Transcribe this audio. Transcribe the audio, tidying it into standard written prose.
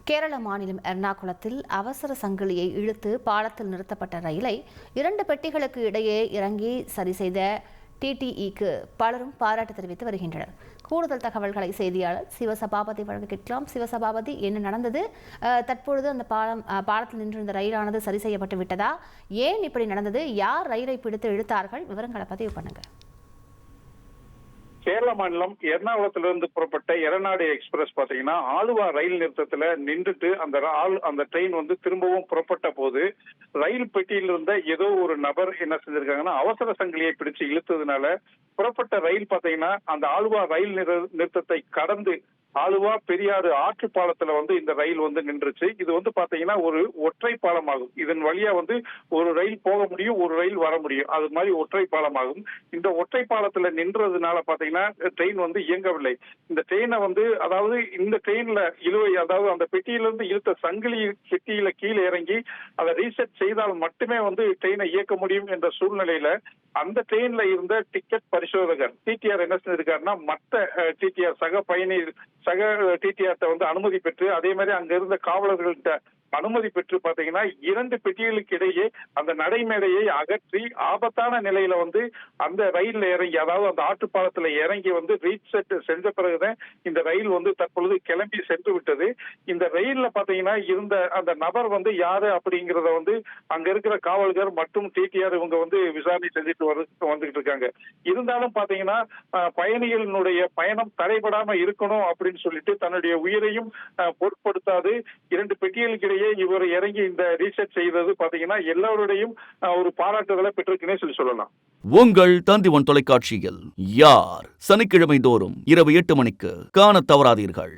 கேரள மாநிலம் எர்ணாகுளத்தில் அவசர சங்கிலியை இழுத்து பாலத்தில் நிறுத்தப்பட்ட ரயிலை 2 பெட்டிகளுக்கு இடையே இறங்கி சரி செய்த டிடிஇக்கு பலரும் பாராட்டு தெரிவித்து வருகின்றனர். கூடுதல் தகவல்களை செய்தியாளர் சிவசபாபதி வழங்க கேட்கலாம். சிவசபாபதி, என்ன நடந்தது? தற்பொழுது அந்த பாலத்தில் நின்றிருந்த ரயிலானது சரி செய்யப்பட்டு விட்டதா? ஏன் இப்படி நடந்தது? யார் ரயிலை பிடித்து இழுத்தார்கள்? விவரங்களை பதிவு பண்ணுங்க. கேரள மாநிலம் எர்ணாகுளத்திலிருந்து புறப்பட்ட எரநாடு எக்ஸ்பிரஸ் பாத்தீங்கன்னா ஆலுவா ரயில் நிறுத்தத்துல நின்றுட்டு அந்த ட்ரெயின் திரும்பவும் புறப்பட்ட போது ரயில் பெட்டியில் இருந்த ஏதோ ஒரு நபர் என்ன செஞ்சிருக்காங்கன்னா அவசர சங்கிலியை பிடிச்சு இழுத்ததுனால புறப்பட்ட ரயில் பாத்தீங்கன்னா அந்த ஆலுவா ரயில் நிறுத்தத்தை கடந்து ஆலுவா பெரியாறு ஆற்று பாலத்துல இந்த ரயில் நின்றுச்சு. இது பாத்தீங்கன்னா ஒரு ஒற்றை பாலமாகும். இதன் வழியா ஒரு ரயில் போக முடியும், ஒரு ரயில் வர முடியும். அது மாதிரி ஒற்றை பாலமாகும். இந்த ஒற்றை பாலத்துல நின்றதுனால பாத்தீங்கன்னா ட்ரெயின் இயங்கவில்லை. இந்த ட்ரெயினை அதாவது இந்த ட்ரெயின்ல அதாவது அந்த பெட்டியிலிருந்து இழுத்த சங்கிலி பெட்டியில கீழே இறங்கி அதை ரீசெட் செய்தால் மட்டுமே ட்ரெயினை இயக்க முடியும் என்ற சூழ்நிலையில அந்த ட்ரெயின்ல இருந்த டிக்கெட் பரிசோதகர் டிடிஆர் என்ன செஞ்சிருக்காருன்னா மற்ற டிடிஆர் சக டிடிஆர் அனுமதி பெற்று அதே மாதிரி அங்க இருந்த காவலர்கள்ட்ட அனுமதி பெற்று பாத்தீங்கன்னா 2 பெட்டிகளுக்கு இடையே அந்த நடைமேடையை அகற்றி ஆபத்தான நிலையில அந்த ரயில்ல இறங்கி அதாவது அந்த ஆற்றுப்பாலத்துல இறங்கி ரீசெட் செஞ்ச பிறகுதான் இந்த ரயில் தற்பொழுது கிளம்பி சென்று விட்டது. இந்த ரயில்ல பாத்தீங்கன்னா இருந்த அந்த நபர் யாரு அப்படிங்கறத அங்க இருக்கிற காவலர்கள் மற்றும் டிடிஆர் இவங்க விசாரணை செஞ்சுட்டு வந்துகிட்டு இருக்காங்க. இருந்தாலும் பாத்தீங்கன்னா பயணிகளினுடைய பயணம் தடைபடாம இருக்கணும் அப்படின்னு சொல்லிட்டு தன்னுடைய உயிரையும் பொருட்படுத்தாது 2 பெட்டிகளுக்கு இவர் இறங்கி இந்த ரீசெட் செய்தது பாத்தீங்கன்னா எல்லாருடையும் ஒரு பாராட்டுகளை பெற்றிருக்குன்னே சொல்லலாம். உங்கள் தந்தி1 தொலைக்காட்சியில் யார் சனிக்கிழமை தோறும் இரவு 8 மணிக்கு காண தவறாதீர்கள்.